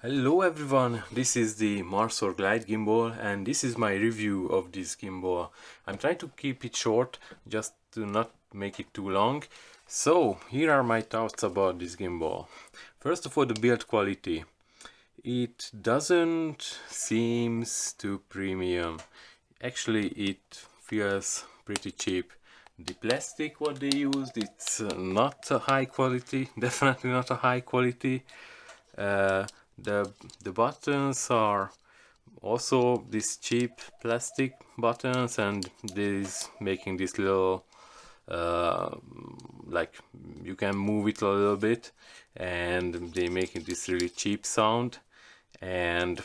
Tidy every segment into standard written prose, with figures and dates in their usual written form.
Hello everyone, this is the MarSoar Glide gimbal and this is my review of this gimbal. I'm trying to keep it short just to not make it too long. So here are my thoughts about this gimbal. First of all, the build quality. It doesn't seems too premium. Actually it feels pretty cheap. The plastic what they used, it's not a high quality, definitely not a high quality. Uh, the buttons are also these cheap plastic buttons, and this making this little like you can move it a little bit, and they making this really cheap sound. And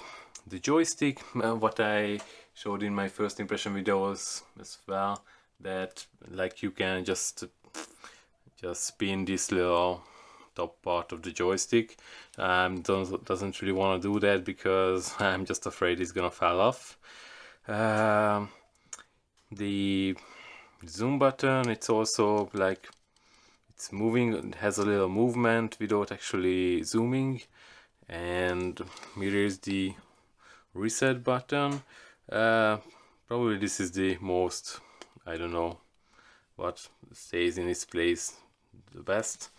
the joystick, what I showed in my first impression videos as well, that like you can just spin this little top part of the joystick. Doesn't really want to do that because I'm just afraid it's gonna fall off. The zoom button, it's also like it's moving, it has a little movement without actually zooming. And here is the reset button. Probably this is the most, I don't know what stays in its place the best.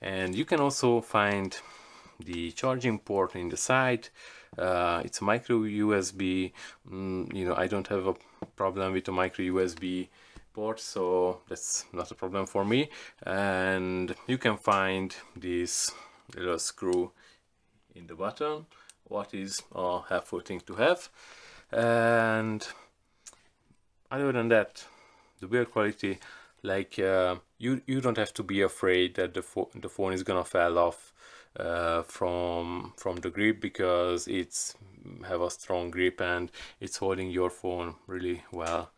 And you can also find the charging port in the side. It's a micro USB. I don't have a problem with a micro USB port, so that's not a problem for me. And you can find this little screw in the bottom, what is a helpful thing to have. And other than that, the build quality, like you don't have to be afraid that the phone is gonna fall off from the grip, because it's have a strong grip and it's holding your phone really well.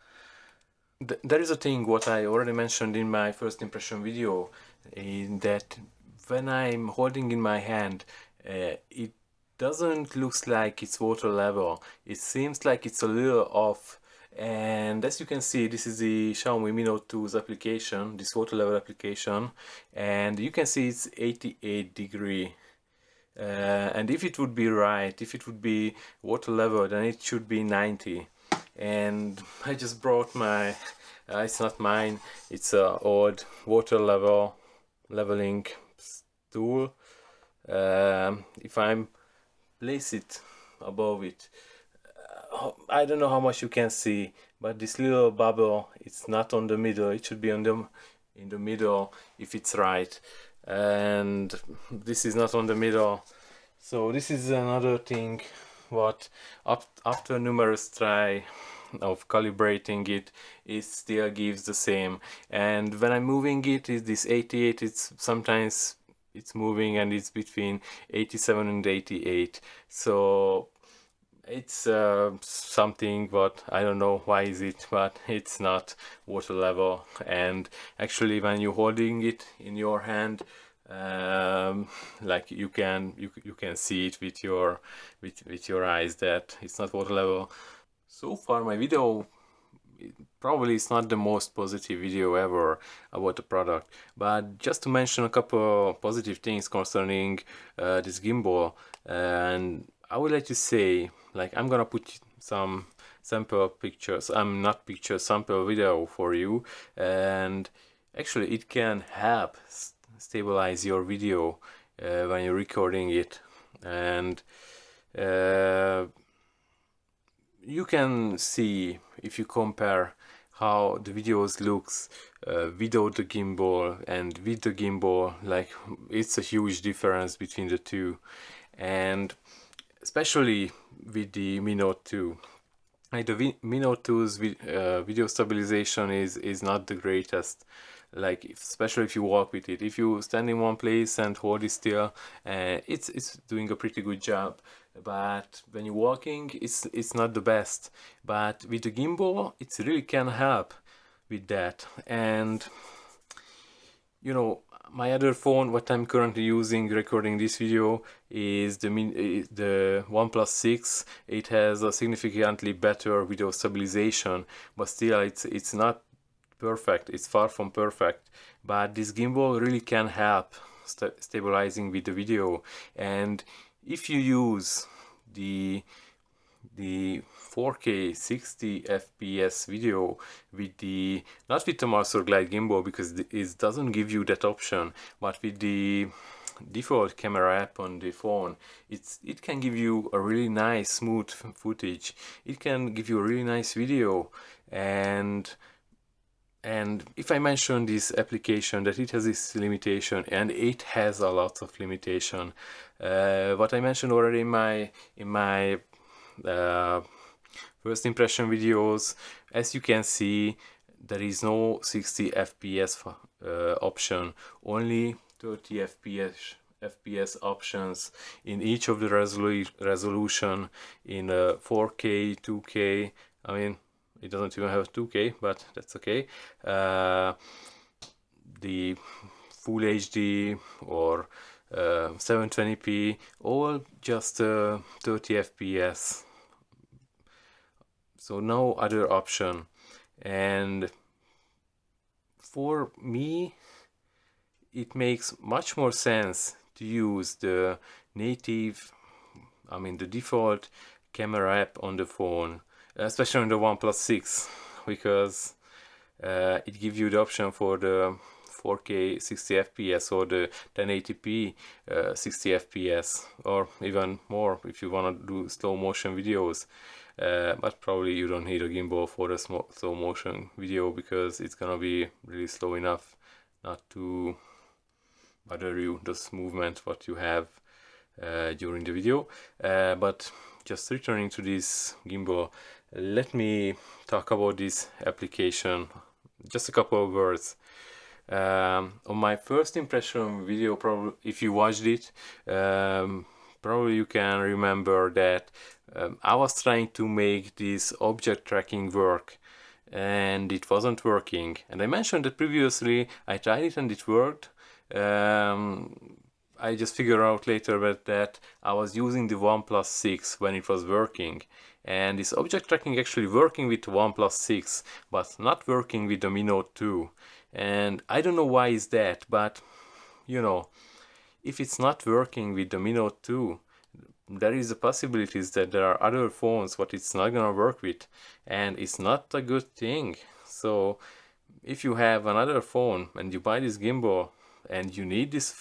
There is a thing what I already mentioned in my first impression video, in that when I'm holding in my hand, it doesn't look like it's water level. It seems like it's a little off. And as you can see, this is the Xiaomi Mi Note 2's application, this water level application, and you can see it's 88 degree. And if it would be right, if it would be water level, then it should be 90. And I just brought my, it's not mine, it's a old water leveling tool. If I'm place it above it, I don't know how much you can see, but this little bubble, it's not on the middle. It should be on in the middle if it's right, and this is not on the middle. So this is another thing what after numerous try of calibrating it, it still gives the same. And when I'm moving it, is this 88, it's sometimes it's moving and it's between 87 and 88. So it's something what I don't know why is it, but it's not water level. And actually when you're holding it in your hand, like you can see it with your eyes that it's not water level. So far my video probably is not the most positive video ever about the product, but just to mention a couple positive things concerning this gimbal. And I would like to say, like, I'm gonna put some sample pictures, not pictures, sample video for you, and actually it can help stabilize your video when you're recording it. And you can see, if you compare how the videos looks without the gimbal and with the gimbal, like it's a huge difference between the two. And especially with the Mi Note 2. Like the Mi Note 2's video stabilization is not the greatest. Like especially if you walk with it, if you stand in one place and hold it still, it's doing a pretty good job. But when you're walking, it's not the best. But with the gimbal, it really can help with that. And you know, my other phone, what I'm currently using recording this video, is the OnePlus 6. It has a significantly better video stabilization, but still it's not perfect. It's far from perfect. But this gimbal really can help stabilizing with the video. And if you use the 4K 60 FPS video with the, not with the MarSoar Glide gimbal, because it doesn't give you that option, but with the default camera app on the phone, it can give you a really nice smooth footage. It can give you a really nice video. And if I mention this application that it has this limitation, and it has a lot of limitation, what I mentioned already in my first impression videos, as you can see, there is no 60 FPS option, only 30 FPS options in each of the resolution in 4K, 2K. I mean, it doesn't even have 2K, but that's okay. The Full HD or 720p, all just 30 FPS. So no other option. And for me, it makes much more sense to use the native, I mean the default camera app on the phone, especially on the OnePlus 6, because it gives you the option for the 4K 60 FPS or the 1080p 60 FPS, or even more if you want to do slow motion videos. But probably you don't need a gimbal for the slow motion video, because it's gonna be really slow enough not to bother you, this movement what you have during the video. But just returning to this gimbal, let me talk about this application. Just a couple of words. On my first impression video, probably if you watched it, probably you can remember that I was trying to make this object tracking work, and it wasn't working. And I mentioned that previously I tried it and it worked. I just figured out later that I was using the OnePlus 6 when it was working, and this object tracking actually working with OnePlus 6 but not working with the Mi Note 2. And I don't know why is that, but you know, if it's not working with the Mi Note 2, there is a possibility that there are other phones what it's not gonna work with, and it's not a good thing. So if you have another phone and you buy this gimbal and you need this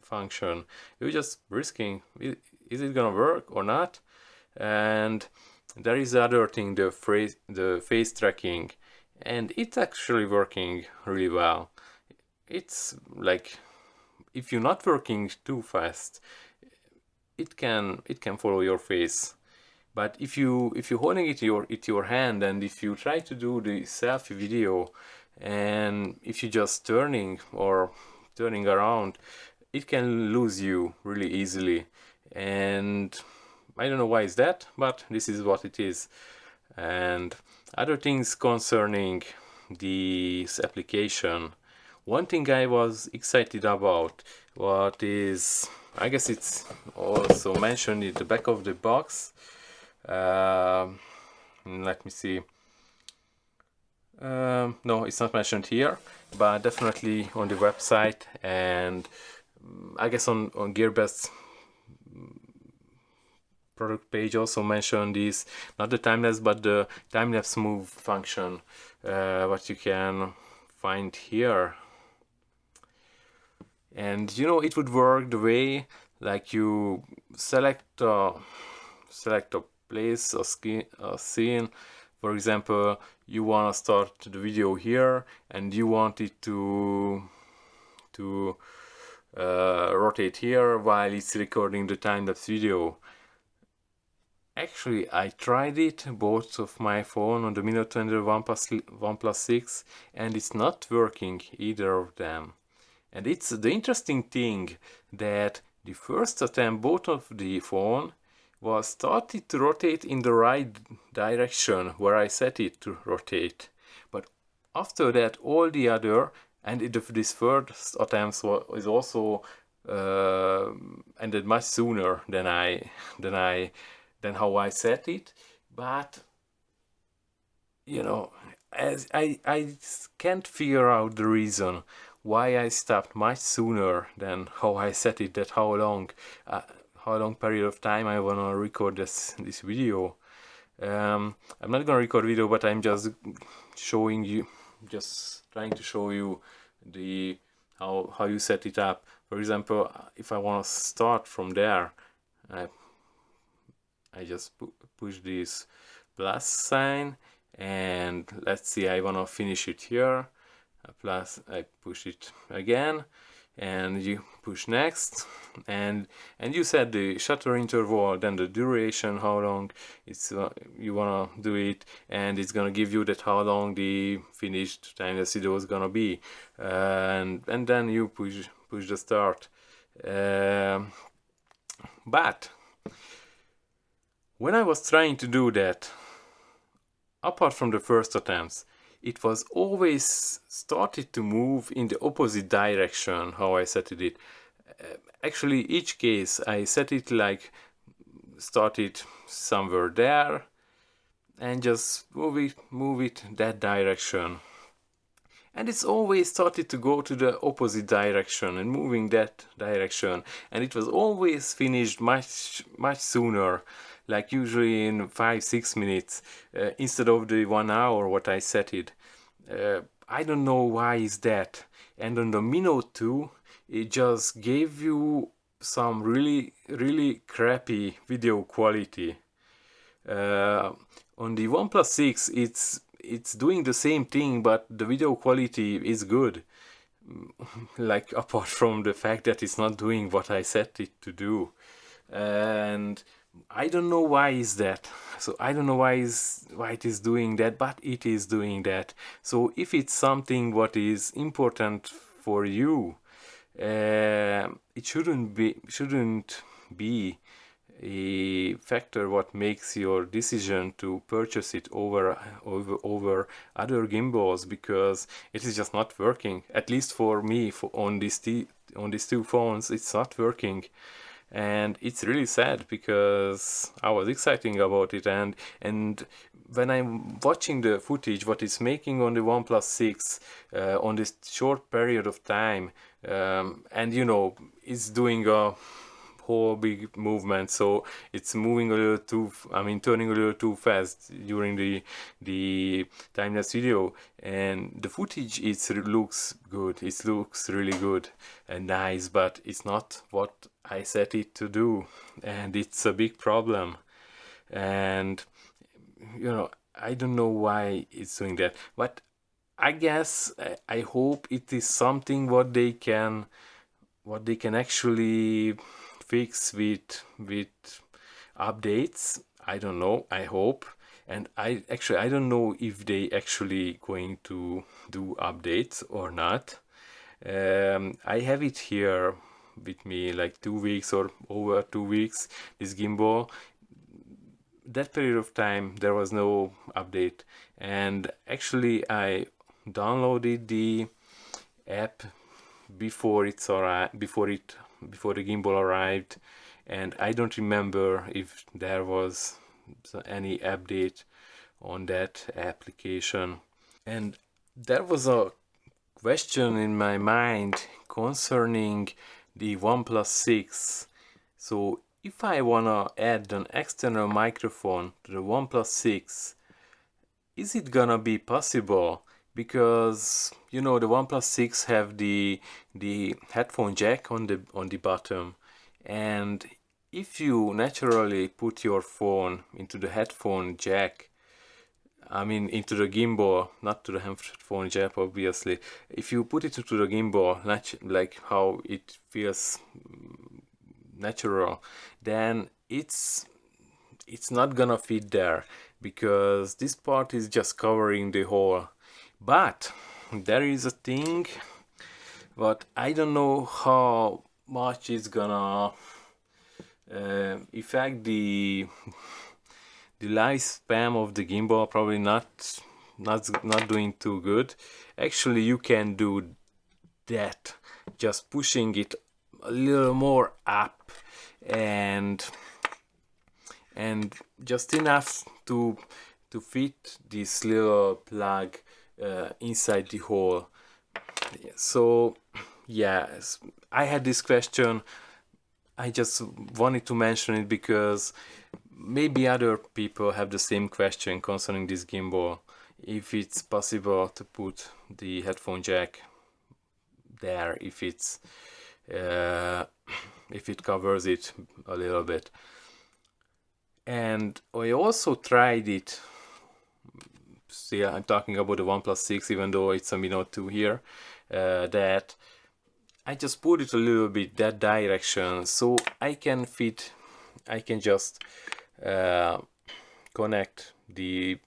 function, you're just risking, is it gonna work or not? And there is the other thing, the face tracking, and it's actually working really well. It's like, if you're not working too fast, it can follow your face. But if you're holding it in your hand, and if you try to do the selfie video, and if you're just turning around, it can lose you really easily. And I don't know why is that, but this is what it is. And other things concerning this application, one thing I was excited about, what is, I guess it's also mentioned in the back of the box. Let me see. No, it's not mentioned here, but definitely on the website, and I guess on GearBest's product page also mentioned this, not the time-lapse but the time-lapse move function, what you can find here. And you know, it would work the way like you select a place, a scene. For example, you want to start the video here and you want it to rotate here while it's recording the time-lapse video. Actually, I tried it both of my phone on the Mi Note 2 and the OnePlus 6, and it's not working either of them. And it's the interesting thing that the first attempt both of the phone was started to rotate in the right direction where I set it to rotate. But after that, all the other, and this first attempt was also ended much sooner than how I set it. But you know, as I can't figure out the reason why I stopped much sooner than how I set it, that how long how long period of time I wanna record this video. I'm not gonna record video, but I'm just showing you, just trying to show you the how you set it up. For example, if I want to start from there, I just push this plus sign, and let's see, I want to finish it here. Plus I push it again, and you push next, and you set the shutter interval, then the duration, how long it's you wanna do it, and it's gonna give you that how long the finished timeless video is gonna be, and then you push the start. But when I was trying to do that, apart from the first attempts, it was always started to move in the opposite direction how I set it. Actually, each case I set it like started somewhere there and just move it that direction. And it's always started to go to the opposite direction and moving that direction. And it was always finished much sooner, like usually in 5-6 minutes, instead of the 1 hour what I set it. I don't know why is that. And on the Minnow 2, it just gave you some really crappy video quality. On the OnePlus 6, it's doing the same thing, but the video quality is good. Like, apart from the fact that it's not doing what I set it to do. And I don't know why is that. So I don't know why it is doing that, but it is doing that. So if it's something what is important for you, it shouldn't be a factor what makes your decision to purchase it over other gimbals, because it is just not working. At least for me, on these two phones, it's not working. And it's really sad, because I was excited about it, and when I'm watching the footage what it's making on the OnePlus 6 on this short period of time, and you know, it's doing a whole big movement, so it's moving a little too, turning a little too fast during the time-lapse video, and the footage looks good, it looks really good and nice, but it's not what I set it to do, and it's a big problem. And you know, I don't know why it's doing that, but I guess I hope it is something what they can actually fix with updates. I don't know, I hope. And I don't know if they actually going to do updates or not. I have it here with me like 2 weeks or over 2 weeks, this gimbal. That period of time there was no update, and actually I downloaded the app before the gimbal arrived, and I don't remember if there was any update on that application. And there was a question in my mind concerning the OnePlus 6. So if I wanna add an external microphone to the OnePlus 6, is it gonna be possible? Because you know, the OnePlus 6 have the headphone jack on the bottom, and if you naturally put your phone into the headphone jack, into the gimbal, not to the headphone jack obviously, if you put it into the gimbal, like how it feels natural, then it's not gonna fit there, because this part is just covering the hole. But there is a thing, but I don't know how much it's gonna affect the lifespan of the gimbal. Probably not doing too good. Actually, you can do that, just pushing it a little more up, and just enough to fit this little plug inside the hole. So yes, I had this question. I just wanted to mention it because maybe other people have the same question concerning this gimbal. If it's possible to put the headphone jack there, if it covers it a little bit. And I also tried it. Still, I'm talking about the OnePlus 6, even though it's a Mi Note 2 here. That I just put it a little bit that direction, so I can just connect the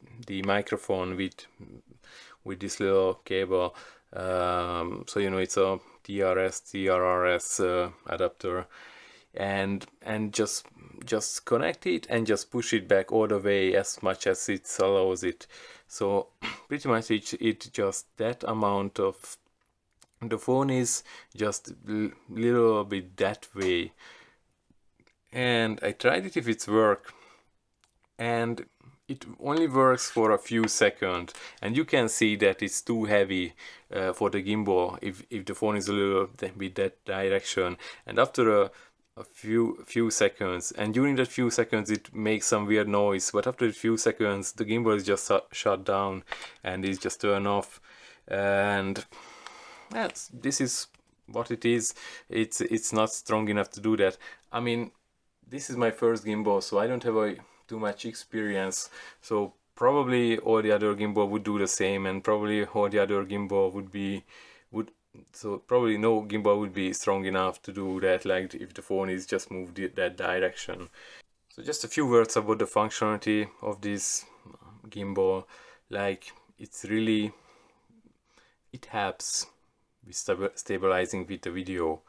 microphone with this little cable. So you know, it's a TRS adapter, and just connect it and just push it back all the way as much as it allows it. So pretty much it just that amount of the phone is just little bit that way. And I tried it if it's work, and it only works for a few seconds, and you can see that it's too heavy for the gimbal if the phone is a little bit that direction. And after a few seconds, and during that few seconds it makes some weird noise, but after a few seconds the gimbal is just shut down and is just turned off. And this is what it is. It's not strong enough to do that. I mean, this is my first gimbal, so I don't have too much experience, so probably all the other gimbal would do the same, and probably all the other gimbal so probably no gimbal would be strong enough to do that, like if the phone is just moved that direction. So just a few words about the functionality of this gimbal. Like, it helps with stabilizing with the video.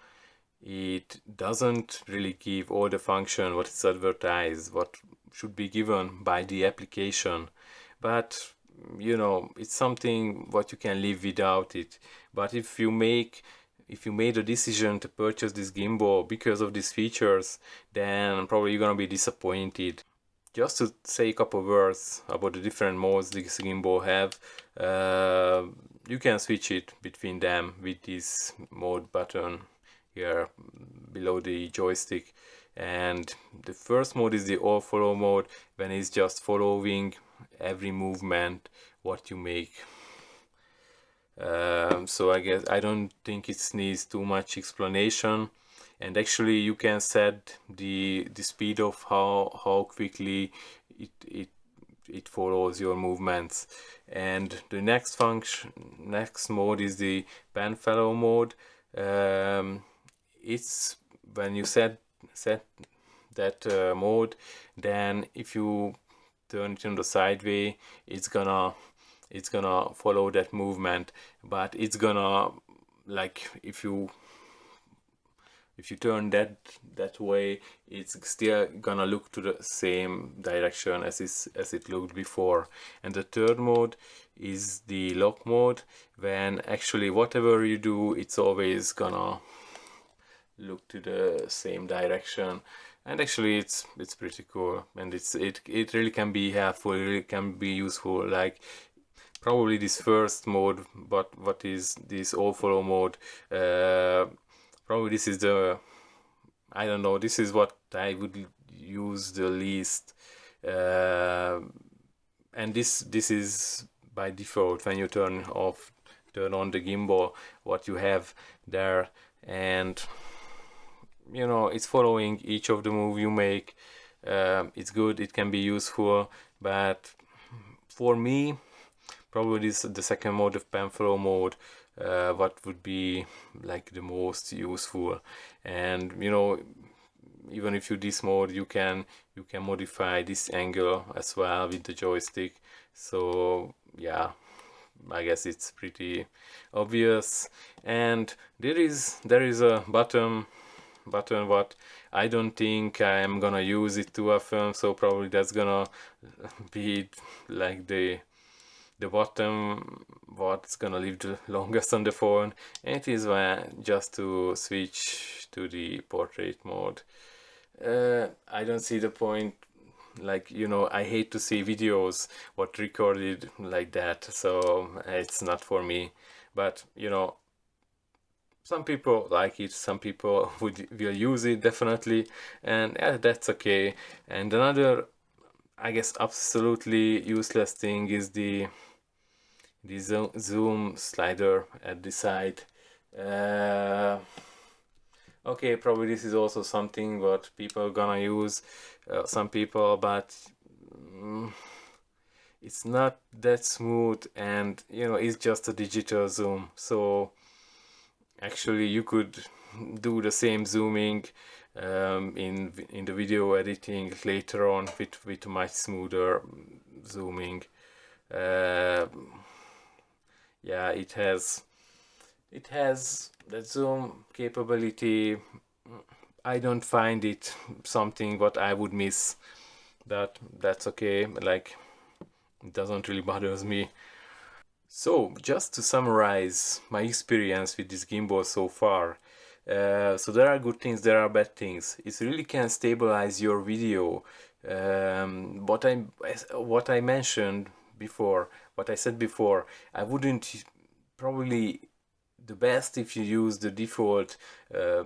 It doesn't really give all the function what is advertised, what should be given by the application, but you know, it's something what you can live without it. But if you made a decision to purchase this gimbal because of these features, then probably you're gonna be disappointed. Just to say a couple words about the different modes this gimbal have, you can switch it between them with this mode button here below the joystick. And the first mode is the all follow mode, when it's just following every movement what you make. So I guess I don't think it needs too much explanation. And actually you can set the speed of how quickly it follows your movements. And the next mode is the pen follow mode. It's when you set that mode, then if you turn it on the sideway, it's gonna follow that movement, but it's gonna, like, if you turn that way, it's still gonna look to the same direction as it looked before. And the third mode is the lock mode, when actually whatever you do, it's always gonna look to the same direction. And actually it's pretty cool, and it really can be helpful, it really can be useful. Like, probably this first mode, but what is this all follow mode, probably this is the, I don't know, this is what I would use the least. And this is by default when you turn on the gimbal, what you have there. And you know, it's following each of the move you make. It's good, it can be useful, but for me, probably this the second mode of pen follow mode, what would be like the most useful. And you know, even if you this mode, you can modify this angle as well with the joystick. So yeah, I guess it's pretty obvious. And there is a button what I don't think I'm gonna use it too often, so probably that's gonna be like the bottom what's gonna live the longest on the phone. And it is just to switch to the portrait mode. I don't see the point. Like, you know, I hate to see videos what recorded like that, so it's not for me. But you know, some people like it, some people will use it definitely, and yeah, that's okay. And another, I guess, absolutely useless thing is the zoom slider at the side. Uh, okay, probably this is also something what people gonna use, some people, but mm, it's not that smooth, and you know, it's just a digital zoom. So actually you could do the same zooming in the video editing later on with much smoother zooming. uh, yeah, it has that zoom capability. I don't find it something what I would miss. That's okay, like it doesn't really bothers me. So, just to summarize my experience with this gimbal so far, so there are good things, there are bad things. It really can stabilize your video. What I mentioned before, what I said before, I wouldn't probably the best if you use the default uh,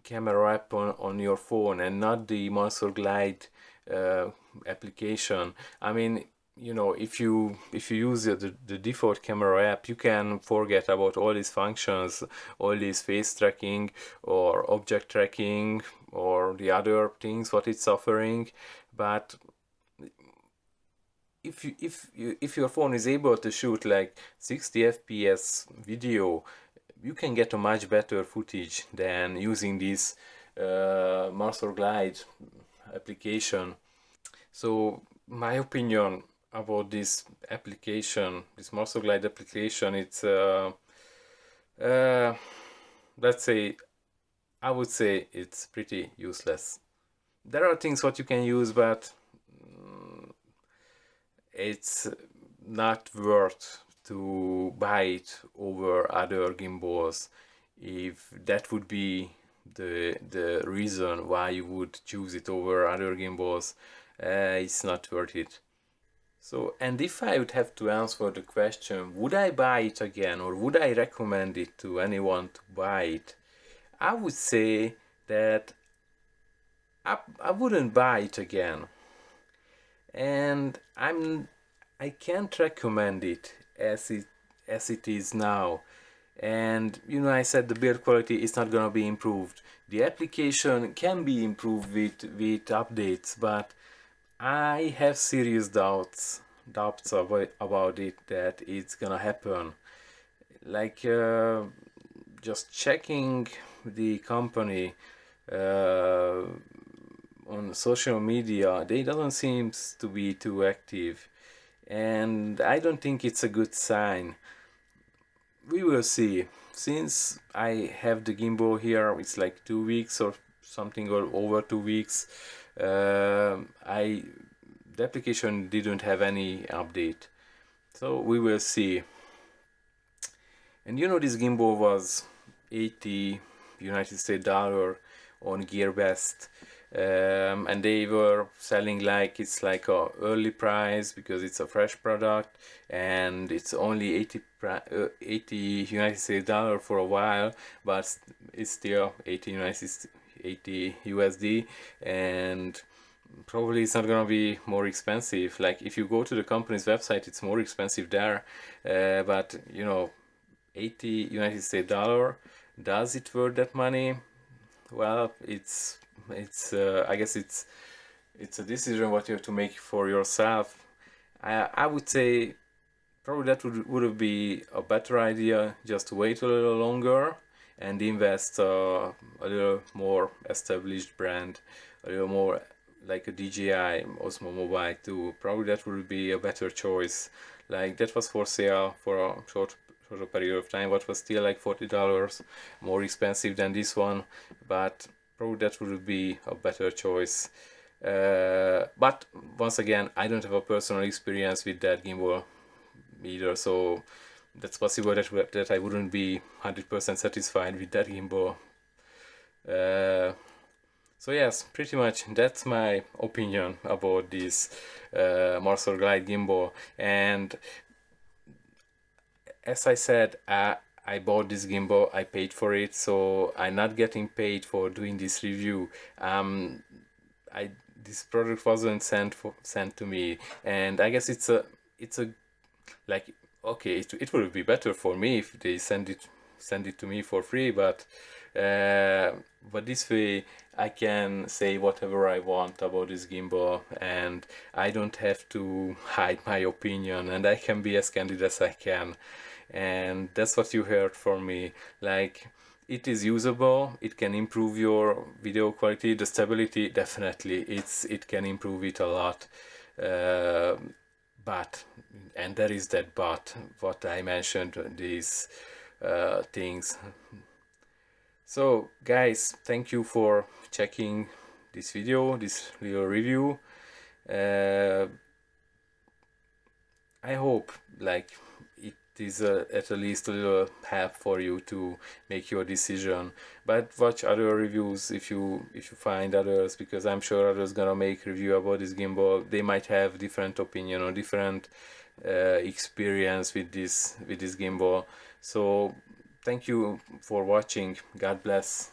camera app on your phone and not the MarSoar Glide uh, application. I mean, you know, if you use the default camera app, you can forget about all these functions, all these face tracking or object tracking or the other things what it's offering. But if your phone is able to shoot like 60 fps video, you can get a much better footage than using this MarSoar Glide application. So my opinion about this application, this MarSoar Glide application, it's uh, let's say, I would say it's pretty useless. There are things what you can use, but it's not worth to buy it over other gimbals. If that would be the reason why you would choose it over other gimbals, it's not worth it. So, and if I would have to answer the question, would I buy it again or would I recommend it to anyone to buy it? I would say that I wouldn't buy it again. And I can't recommend it as it is now. And you know, I said the build quality is not gonna be improved. The application can be improved with updates, but I have serious doubts about it that it's gonna happen. Like just checking the company uh, on social media, they doesn't seem to be too active, and I don't think it's a good sign. We will see. Since I have the gimbal here, it's like 2 weeks or something, or over 2 weeks. I the application didn't have any update, so we will see. And you know, this gimbal was 80 United States dollar on GearBest, and they were selling like it's like a early price because it's a fresh product and it's only 80 United States dollar for a while, but it's still 80 USD, and probably it's not gonna be more expensive. Like if you go to the company's website, it's more expensive there, but you know, 80 United States dollar, does it worth that money? Well, it's I guess it's a decision what you have to make for yourself. I would say probably that would be a better idea, just to wait a little longer and invest a little more established brand, a little more like a DJI Osmo Mobile 2. Probably that would be a better choice. Like that was for sale for a shorter period of time, but was still like $40 more expensive than this one. But probably that would be a better choice. But once again, I don't have a personal experience with that gimbal either, so that's possible that I wouldn't be 100% satisfied with that gimbal. Uh, so yes, pretty much that's my opinion about this MarSoar Glide gimbal. And as I said, I I bought this gimbal, I paid for it, so I'm not getting paid for doing this review. This product wasn't sent to me, and I guess it's a like, okay, it would be better for me if they send it to me for free, but this way I can say whatever I want about this gimbal, and I don't have to hide my opinion, and I can be as candid as I can. And that's what you heard from me. Like, it is usable, it can improve your video quality, the stability, definitely it can improve it a lot. But, and there is that but, what I mentioned, these things. So guys, thank you for checking this video, this little review. I hope like it is at least a little help for you to make your decision. But watch other reviews if you find others, because I'm sure others gonna make review about this gimbal. They might have different opinion or different experience with this gimbal. So thank you for watching. God bless.